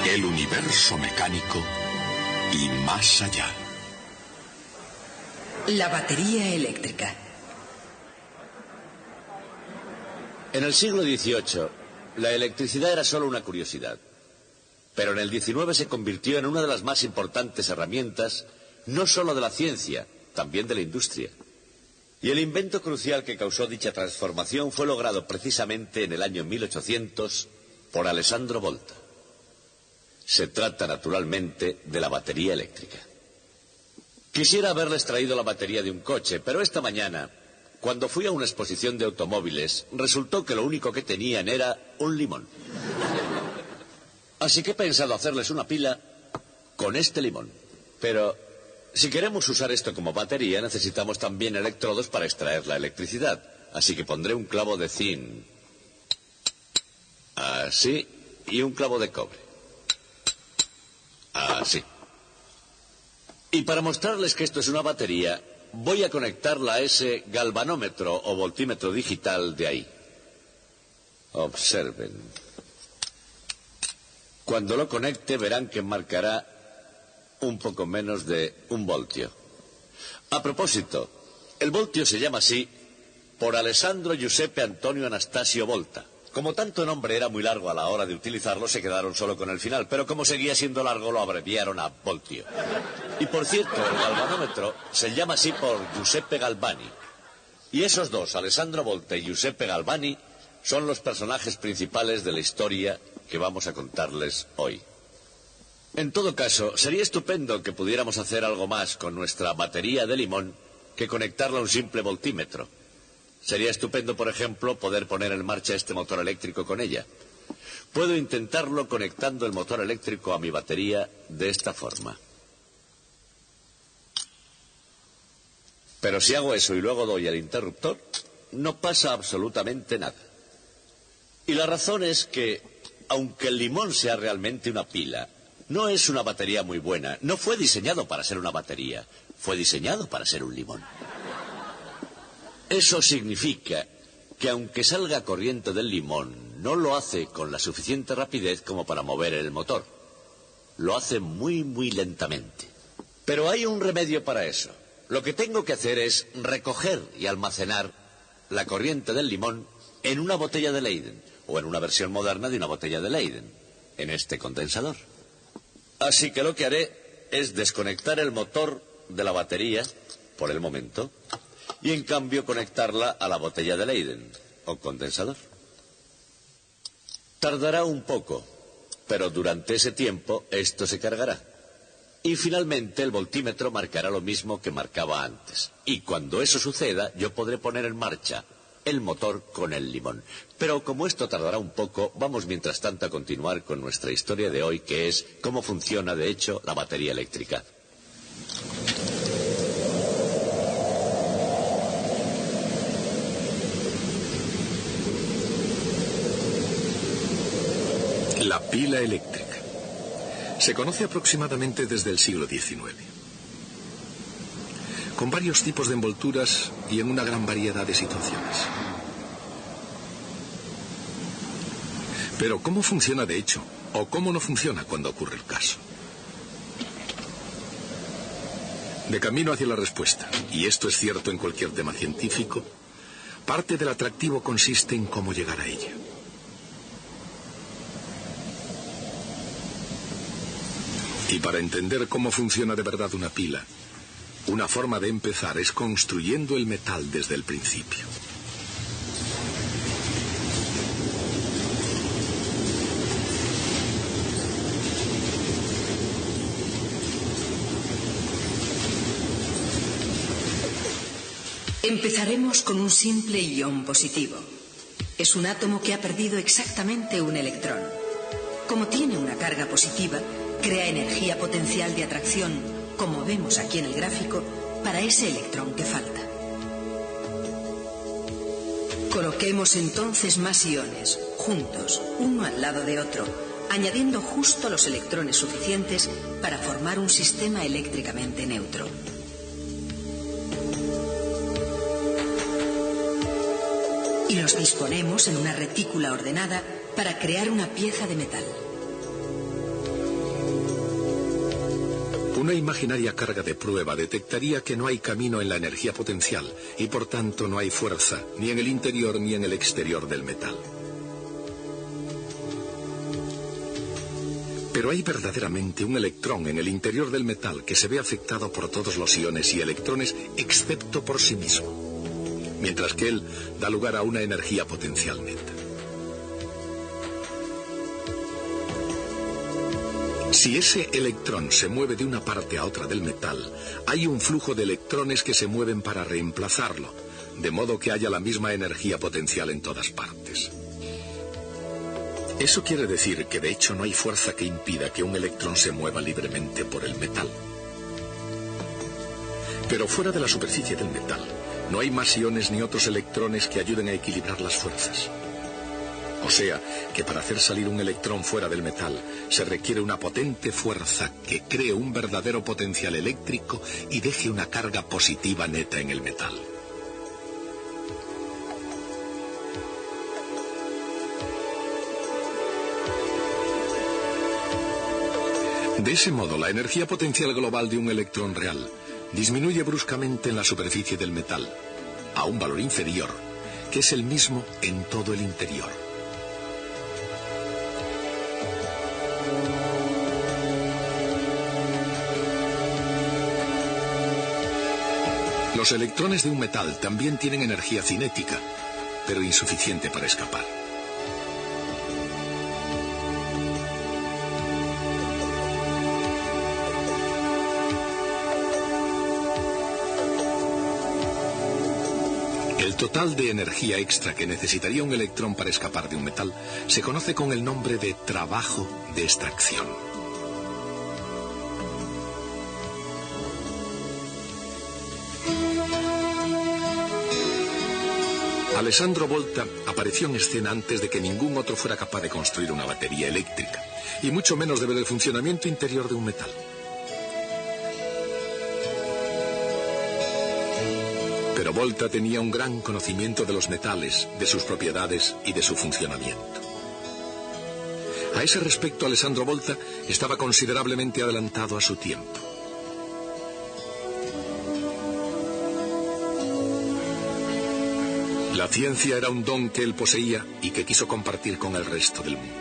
El universo mecánico y más allá. La batería eléctrica. En el siglo XVIII, la electricidad era solo una curiosidad. Pero en el XIX se convirtió en una de las más importantes herramientas, no solo de la ciencia, también de la industria. Y el invento crucial que causó dicha transformación fue logrado precisamente en el año 1800 por Alessandro Volta. Se trata, naturalmente, de la batería eléctrica. Quisiera haberles traído la batería de un coche, pero esta mañana, cuando fui a una exposición de automóviles, resultó que lo único que tenían era un limón. Así que he pensado hacerles una pila con este limón. Pero si queremos usar esto como batería, necesitamos también electrodos para extraer la electricidad. Así que pondré un clavo de zinc. Así. Y un clavo de cobre. Así. Y para mostrarles que esto es una batería, voy a conectarla a ese galvanómetro o voltímetro digital de ahí. Observen. Cuando lo conecte verán que marcará un poco menos de 1 voltio. A propósito, el voltio se llama así por Alessandro Giuseppe Antonio Anastasio Volta. Como tanto nombre era muy largo a la hora de utilizarlo, se quedaron solo con el final, pero como seguía siendo largo lo abreviaron a voltio. Y por cierto, el galvanómetro se llama así por Giuseppe Galvani. Y esos dos, Alessandro Volta y Giuseppe Galvani, son los personajes principales de la historia que vamos a contarles hoy. En todo caso, sería estupendo que pudiéramos hacer algo más con nuestra batería de limón que conectarla a un simple voltímetro. Sería estupendo, por ejemplo, poder poner en marcha este motor eléctrico con ella. Puedo intentarlo conectando el motor eléctrico a mi batería de esta forma. Pero si hago eso y luego doy al interruptor, no pasa absolutamente nada. Y la razón es que, aunque el limón sea realmente una pila, no es una batería muy buena. No fue diseñado para ser una batería, fue diseñado para ser un limón. Eso significa que aunque salga corriente del limón, no lo hace con la suficiente rapidez como para mover el motor. Lo hace muy, muy lentamente. Pero hay un remedio para eso. Lo que tengo que hacer es recoger y almacenar la corriente del limón en una botella de Leyden, o en una versión moderna de una botella de Leyden, en este condensador. Así que lo que haré es desconectar el motor de la batería, por el momento, y en cambio conectarla a la botella de Leyden, o condensador. Tardará un poco, pero durante ese tiempo esto se cargará. Y finalmente el voltímetro marcará lo mismo que marcaba antes. Y cuando eso suceda, yo podré poner en marcha el motor con el limón. Pero como esto tardará un poco, vamos mientras tanto a continuar con nuestra historia de hoy, que es cómo funciona de hecho la batería eléctrica. La pila eléctrica. Se conoce aproximadamente desde el siglo XIX. Con varios tipos de envolturas y en una gran variedad de situaciones. Pero ¿cómo funciona de hecho? ¿O cómo no funciona cuando ocurre el caso? De camino hacia la respuesta, y esto es cierto en cualquier tema científico, parte del atractivo consiste en cómo llegar a ella. Y para entender cómo funciona de verdad una pila, una forma de empezar es construyendo el metal desde el principio. Empezaremos con un simple ion positivo. Es un átomo que ha perdido exactamente un electrón. Como tiene una carga positiva, crea energía potencial de atracción, como vemos aquí en el gráfico, para ese electrón que falta. Coloquemos entonces más iones, juntos, uno al lado de otro, añadiendo justo los electrones suficientes para formar un sistema eléctricamente neutro. Y los disponemos en una retícula ordenada para crear una pieza de metal. Una imaginaria carga de prueba detectaría que no hay camino en la energía potencial y por tanto no hay fuerza ni en el interior ni en el exterior del metal. Pero hay verdaderamente un electrón en el interior del metal que se ve afectado por todos los iones y electrones excepto por sí mismo, mientras que él da lugar a una energía potencial neta. Si ese electrón se mueve de una parte a otra del metal, hay un flujo de electrones que se mueven para reemplazarlo, de modo que haya la misma energía potencial en todas partes. Eso quiere decir que de hecho no hay fuerza que impida que un electrón se mueva libremente por el metal. Pero fuera de la superficie del metal, no hay más iones ni otros electrones que ayuden a equilibrar las fuerzas. O sea, que para hacer salir un electrón fuera del metal, se requiere una potente fuerza que cree un verdadero potencial eléctrico y deje una carga positiva neta en el metal. De ese modo, la energía potencial global de un electrón real disminuye bruscamente en la superficie del metal, a un valor inferior, que es el mismo en todo el interior. Los electrones de un metal también tienen energía cinética, pero insuficiente para escapar. El total de energía extra que necesitaría un electrón para escapar de un metal se conoce con el nombre de trabajo de extracción. Alessandro Volta apareció en escena antes de que ningún otro fuera capaz de construir una batería eléctrica, y mucho menos de ver el funcionamiento interior de un metal. Pero Volta tenía un gran conocimiento de los metales, de sus propiedades y de su funcionamiento. A ese respecto, Alessandro Volta estaba considerablemente adelantado a su tiempo. La ciencia era un don que él poseía y que quiso compartir con el resto del mundo.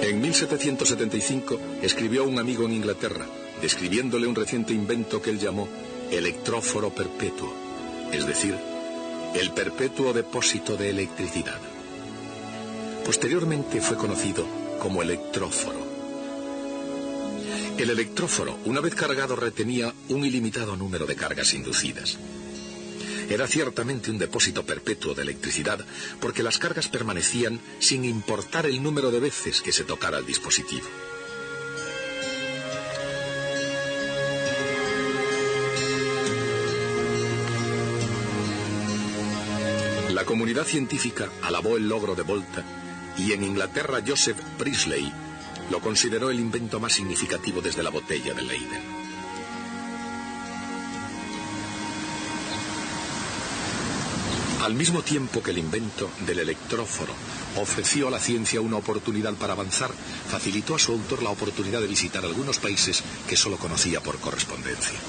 En 1775 escribió a un amigo en Inglaterra, describiéndole un reciente invento que él llamó electróforo perpetuo, es decir, el perpetuo depósito de electricidad. Posteriormente fue conocido como electróforo. El electróforo, una vez cargado, retenía un ilimitado número de cargas inducidas. Era ciertamente un depósito perpetuo de electricidad, porque las cargas permanecían sin importar el número de veces que se tocara el dispositivo. La comunidad científica alabó el logro de Volta y en Inglaterra Joseph Priestley lo consideró el invento más significativo desde la botella de Leyden. Al mismo tiempo que el invento del electróforo ofreció a la ciencia una oportunidad para avanzar, facilitó a su autor la oportunidad de visitar algunos países que solo conocía por correspondencia.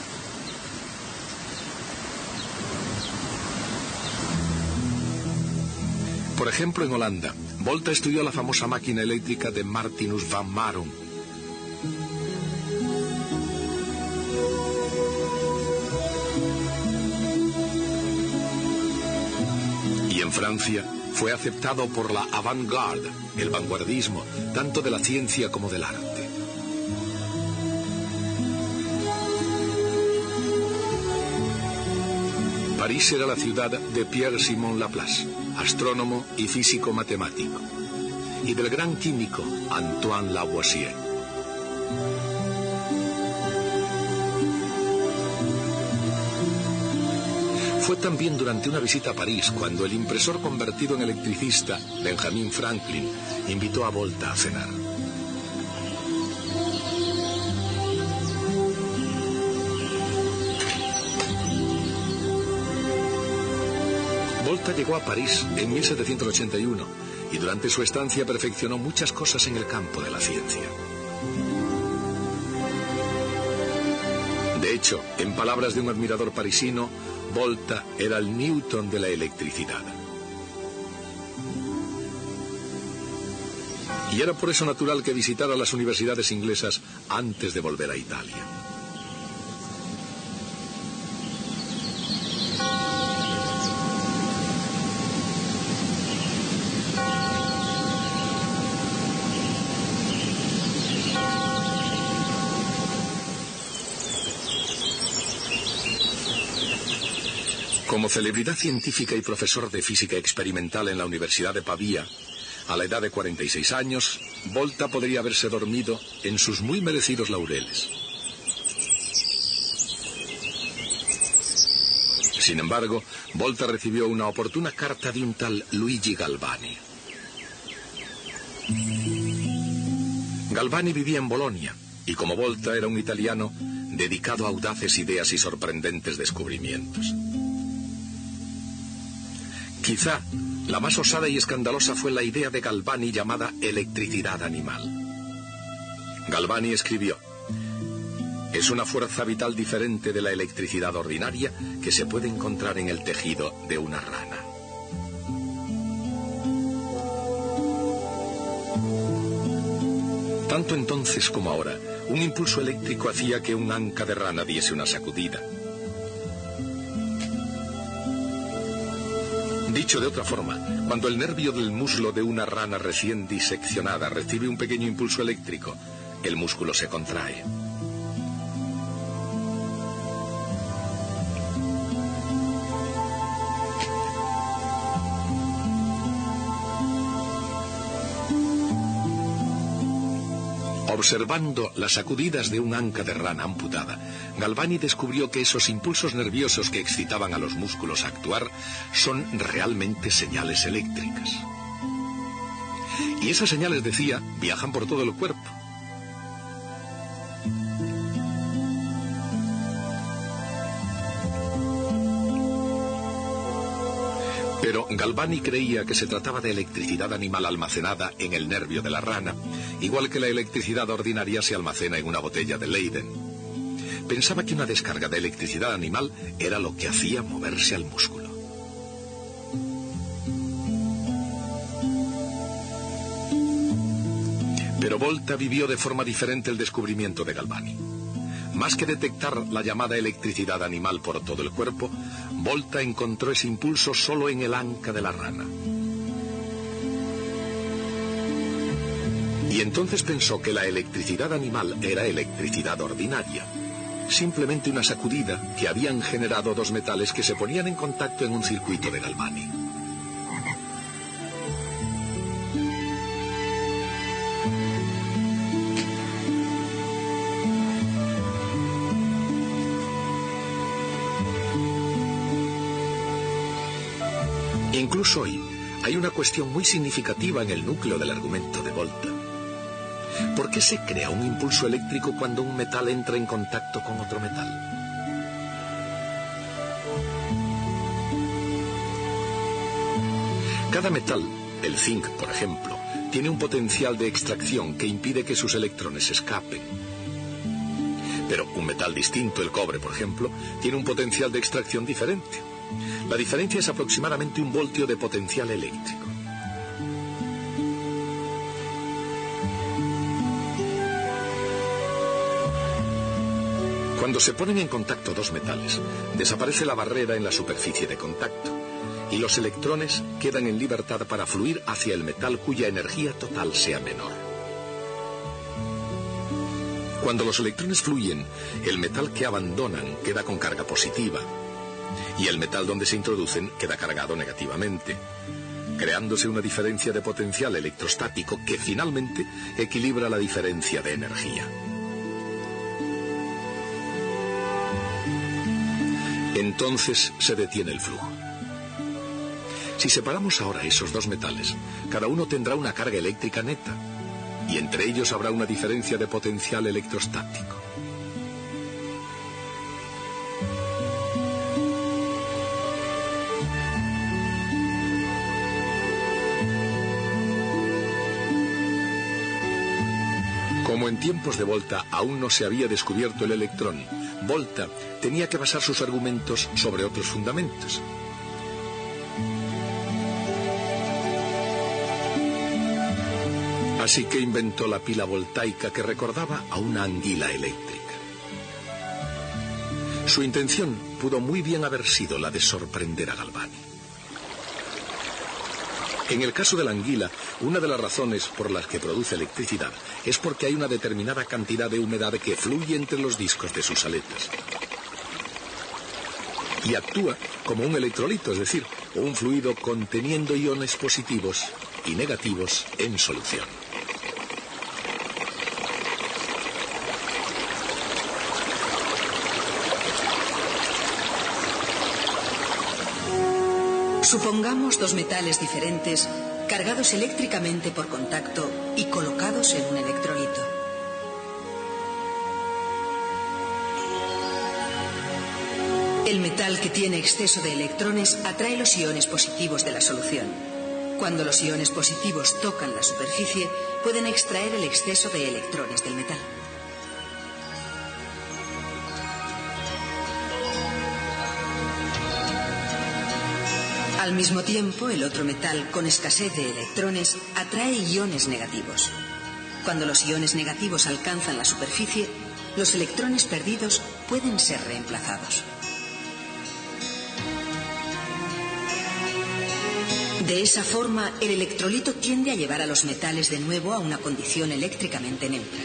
Por ejemplo, en Holanda, Volta estudió la famosa máquina eléctrica de Martinus van Marum. Y en Francia fue aceptado por la avant-garde, el vanguardismo, tanto de la ciencia como del arte. París era la ciudad de Pierre-Simon Laplace, astrónomo y físico matemático, y del gran químico Antoine Lavoisier. Fue también durante una visita a París cuando el impresor convertido en electricista, Benjamin Franklin, invitó a Volta a cenar. Volta llegó a París en 1781 y durante su estancia perfeccionó muchas cosas en el campo de la ciencia. De hecho, en palabras de un admirador parisino, Volta era el Newton de la electricidad. Y era por eso natural que visitara las universidades inglesas antes de volver a Italia. Como celebridad científica y profesor de física experimental en la Universidad de Pavía, a la edad de 46 años, Volta podría haberse dormido en sus muy merecidos laureles. Sin embargo, Volta recibió una oportuna carta de un tal Luigi Galvani. Galvani vivía en Bolonia y, como Volta, era un italiano dedicado a audaces ideas y sorprendentes descubrimientos. Quizá la más osada y escandalosa fue la idea de Galvani llamada electricidad animal. Galvani escribió: es una fuerza vital diferente de la electricidad ordinaria que se puede encontrar en el tejido de una rana. Tanto entonces como ahora, un impulso eléctrico hacía que un anca de rana diese una sacudida. Dicho de otra forma, cuando el nervio del muslo de una rana recién diseccionada recibe un pequeño impulso eléctrico, el músculo se contrae. Observando las sacudidas de un anca de rana amputada, Galvani descubrió que esos impulsos nerviosos que excitaban a los músculos a actuar son realmente señales eléctricas. Y esas señales, decía, viajan por todo el cuerpo. Pero Galvani creía que se trataba de electricidad animal almacenada en el nervio de la rana, igual que la electricidad ordinaria se almacena en una botella de Leyden. Pensaba que una descarga de electricidad animal era lo que hacía moverse al músculo. Pero Volta vivió de forma diferente el descubrimiento de Galvani. Más que detectar la llamada electricidad animal por todo el cuerpo, Volta encontró ese impulso solo en el anca de la rana. Y entonces pensó que la electricidad animal era electricidad ordinaria, simplemente una sacudida que habían generado dos metales que se ponían en contacto en un circuito de Galvani. Incluso hoy hay una cuestión muy significativa en el núcleo del argumento de Volta. ¿Por qué se crea un impulso eléctrico cuando un metal entra en contacto con otro metal? Cada metal, el zinc por ejemplo, tiene un potencial de extracción que impide que sus electrones escapen. Pero un metal distinto, el cobre por ejemplo, tiene un potencial de extracción diferente. La diferencia es aproximadamente 1 voltio de potencial eléctrico. Cuando se ponen en contacto dos metales, desaparece la barrera en la superficie de contacto y los electrones quedan en libertad para fluir hacia el metal cuya energía total sea menor. Cuando los electrones fluyen, el metal que abandonan queda con carga positiva y el metal donde se introducen queda cargado negativamente, creándose una diferencia de potencial electrostático que finalmente equilibra la diferencia de energía. Entonces se detiene el flujo. Si separamos ahora esos dos metales, cada uno tendrá una carga eléctrica neta, y entre ellos habrá una diferencia de potencial electrostático. Como en tiempos de Volta aún no se había descubierto el electrón, Volta tenía que basar sus argumentos sobre otros fundamentos. Así que inventó la pila voltaica que recordaba a una anguila eléctrica. Su intención pudo muy bien haber sido la de sorprender a Galvani. En el caso de la anguila, una de las razones por las que produce electricidad es porque hay una determinada cantidad de humedad que fluye entre los discos de sus aletas. Y actúa como un electrolito, es decir, un fluido conteniendo iones positivos y negativos en solución. Supongamos dos metales diferentes, cargados eléctricamente por contacto y colocados en un electrolito. El metal que tiene exceso de electrones atrae los iones positivos de la solución. Cuando los iones positivos tocan la superficie, pueden extraer el exceso de electrones del metal. Al mismo tiempo, el otro metal con escasez de electrones atrae iones negativos. Cuando los iones negativos alcanzan la superficie, los electrones perdidos pueden ser reemplazados. De esa forma, el electrolito tiende a llevar a los metales de nuevo a una condición eléctricamente neutra.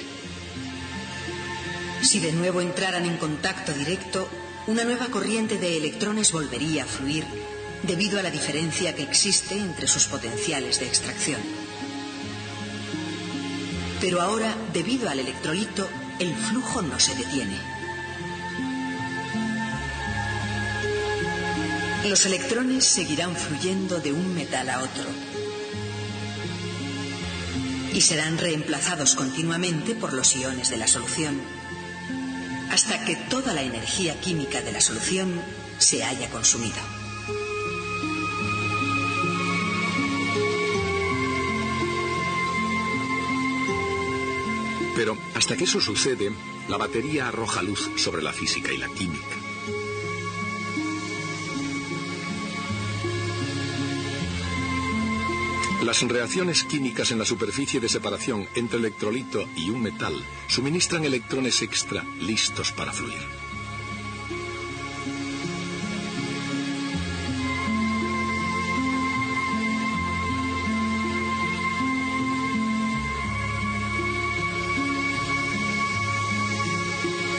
Si de nuevo entraran en contacto directo, una nueva corriente de electrones volvería a fluir debido a la diferencia que existe entre sus potenciales de extracción. Pero ahora, debido al electrolito, el flujo no se detiene. Los electrones seguirán fluyendo de un metal a otro y serán reemplazados continuamente por los iones de la solución, hasta que toda la energía química de la solución se haya consumido. Pero hasta que eso sucede, la batería arroja luz sobre la física y la química. Las reacciones químicas en la superficie de separación entre electrolito y un metal suministran electrones extra listos para fluir.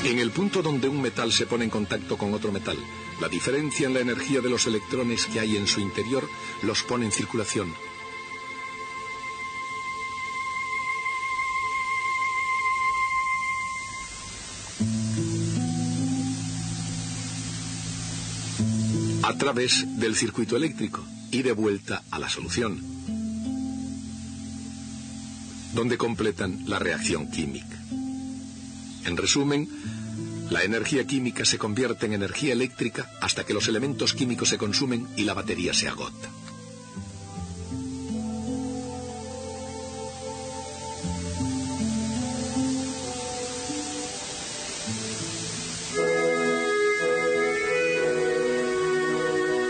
En el punto donde un metal se pone en contacto con otro metal, la diferencia en la energía de los electrones que hay en su interior los pone en circulación. A través del circuito eléctrico y de vuelta a la solución, donde completan la reacción química. En resumen, la energía química se convierte en energía eléctrica hasta que los elementos químicos se consumen y la batería se agota.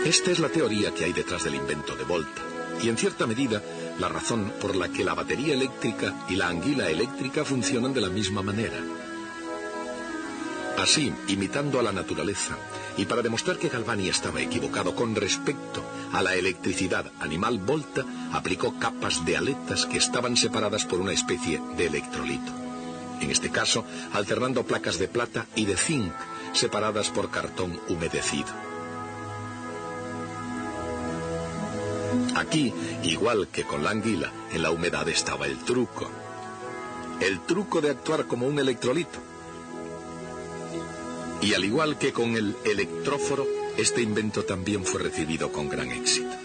Esta es la teoría que hay detrás del invento de Volta, y en cierta medida la razón por la que la batería eléctrica y la anguila eléctrica funcionan de la misma manera. Así, imitando a la naturaleza, y para demostrar que Galvani estaba equivocado con respecto a la electricidad animal, Volta aplicó capas de aletas que estaban separadas por una especie de electrolito. En este caso, alternando placas de plata y de zinc, separadas por cartón humedecido. Aquí, igual que con la anguila, en la humedad estaba el truco. El truco de actuar como un electrolito. Y al igual que con el electróforo, este invento también fue recibido con gran éxito.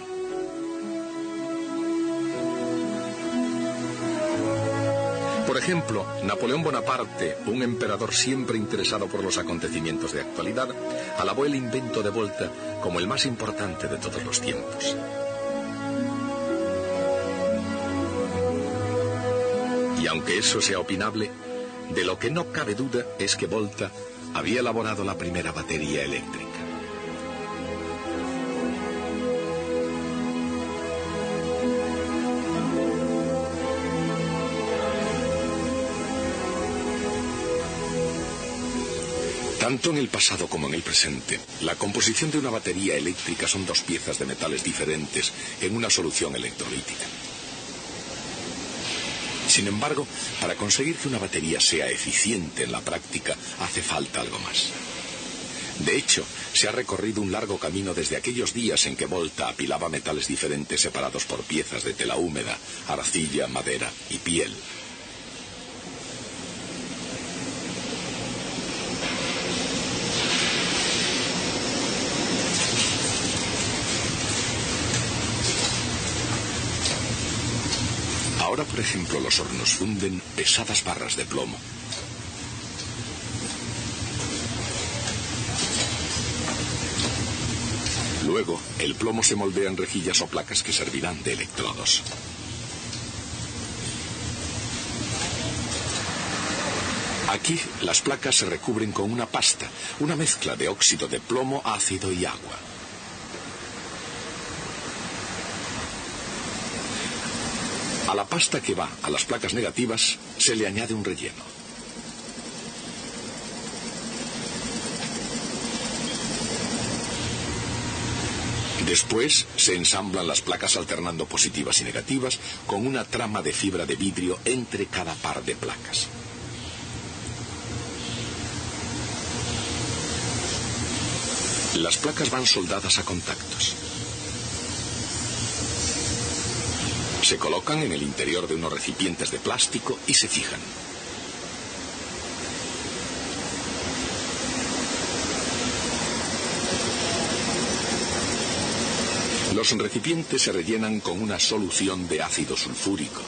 Por ejemplo, Napoleón Bonaparte, un emperador siempre interesado por los acontecimientos de actualidad, alabó el invento de Volta como el más importante de todos los tiempos. Y aunque eso sea opinable, de lo que no cabe duda es que Volta había elaborado la primera batería eléctrica. Tanto en el pasado como en el presente, la composición de una batería eléctrica son dos piezas de metales diferentes en una solución electrolítica. Sin embargo, para conseguir que una batería sea eficiente en la práctica, hace falta algo más. De hecho, se ha recorrido un largo camino desde aquellos días en que Volta apilaba metales diferentes separados por piezas de tela húmeda, arcilla, madera y piel. Ahora, por ejemplo, los hornos funden pesadas barras de plomo. Luego, el plomo se moldea en rejillas o placas que servirán de electrodos. Aquí, las placas se recubren con una pasta, una mezcla de óxido de plomo, ácido y agua. A la pasta que va a las placas negativas se le añade un relleno. Después se ensamblan las placas alternando positivas y negativas con una trama de fibra de vidrio entre cada par de placas. Las placas van soldadas a contactos. Se colocan en el interior de unos recipientes de plástico y se fijan. Los recipientes se rellenan con una solución de ácido sulfúrico.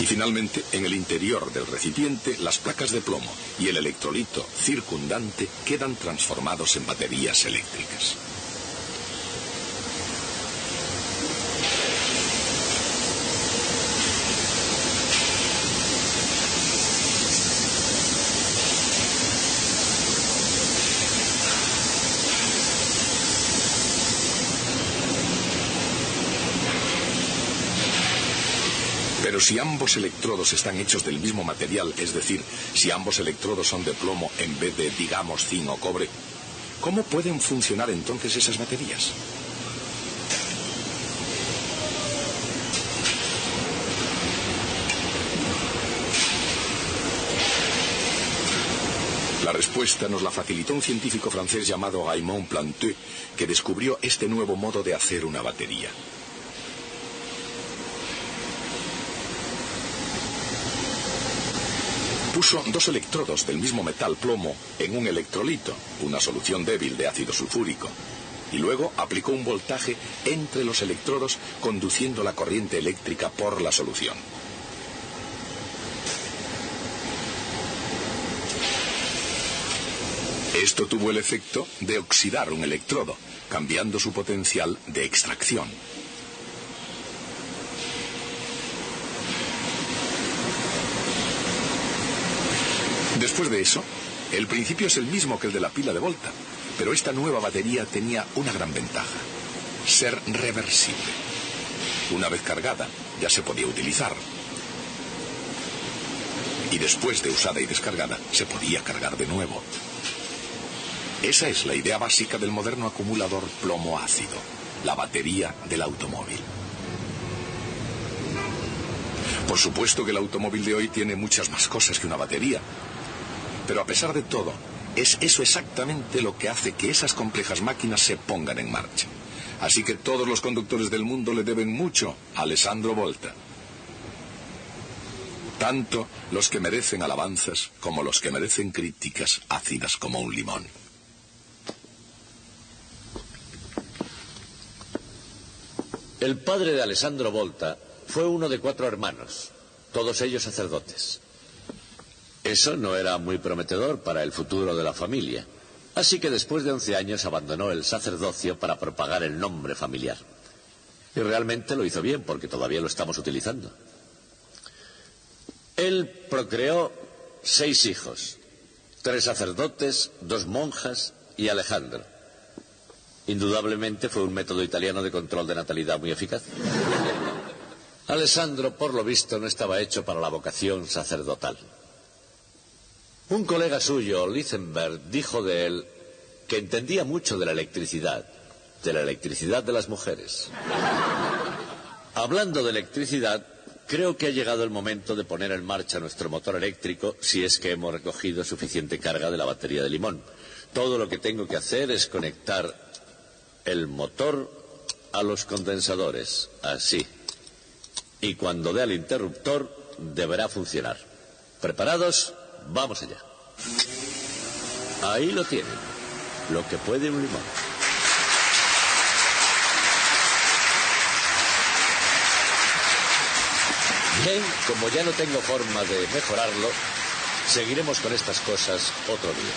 Y finalmente, en el interior del recipiente, las placas de plomo y el electrolito circundante quedan transformados en baterías eléctricas. Pero si ambos electrodos están hechos del mismo material, es decir, si ambos electrodos son de plomo en vez de, digamos, zinc o cobre, ¿cómo pueden funcionar entonces esas baterías? La respuesta nos la facilitó un científico francés llamado Raymond Planté, que descubrió este nuevo modo de hacer una batería. Puso dos electrodos del mismo metal plomo en un electrolito, una solución débil de ácido sulfúrico, y luego aplicó un voltaje entre los electrodos conduciendo la corriente eléctrica por la solución. Esto tuvo el efecto de oxidar un electrodo, cambiando su potencial de extracción. Después de eso, el principio es el mismo que el de la pila de Volta, pero esta nueva batería tenía una gran ventaja: ser reversible. Una vez cargada, ya se podía utilizar. Y después de usada y descargada, se podía cargar de nuevo. Esa es la idea básica del moderno acumulador plomo-ácido, la batería del automóvil. Por supuesto que el automóvil de hoy tiene muchas más cosas que una batería. Pero a pesar de todo, es eso exactamente lo que hace que esas complejas máquinas se pongan en marcha. Así que todos los conductores del mundo le deben mucho a Alessandro Volta. Tanto los que merecen alabanzas como los que merecen críticas ácidas como un limón. El padre de Alessandro Volta fue uno de 4 hermanos, todos ellos sacerdotes. Eso no era muy prometedor para el futuro de la familia, así que después de 11 años abandonó el sacerdocio para propagar el nombre familiar. Y realmente lo hizo bien, porque todavía lo estamos utilizando. Él procreó 6 hijos, 3 sacerdotes, 2 monjas y Alejandro. Indudablemente fue un método italiano de control de natalidad muy eficaz. Alessandro, por lo visto, no estaba hecho para la vocación sacerdotal. Un colega suyo, Lichtenberg, dijo de él que entendía mucho de la electricidad de las mujeres. Hablando de electricidad, creo que ha llegado el momento de poner en marcha nuestro motor eléctrico, si es que hemos recogido suficiente carga de la batería de limón. Todo lo que tengo que hacer es conectar el motor a los condensadores, así. Y cuando dé al interruptor, deberá funcionar. ¿Preparados? Vamos allá. Ahí lo tienen, lo que puede un limón. Bien, como ya no tengo forma de mejorarlo, seguiremos con estas cosas otro día.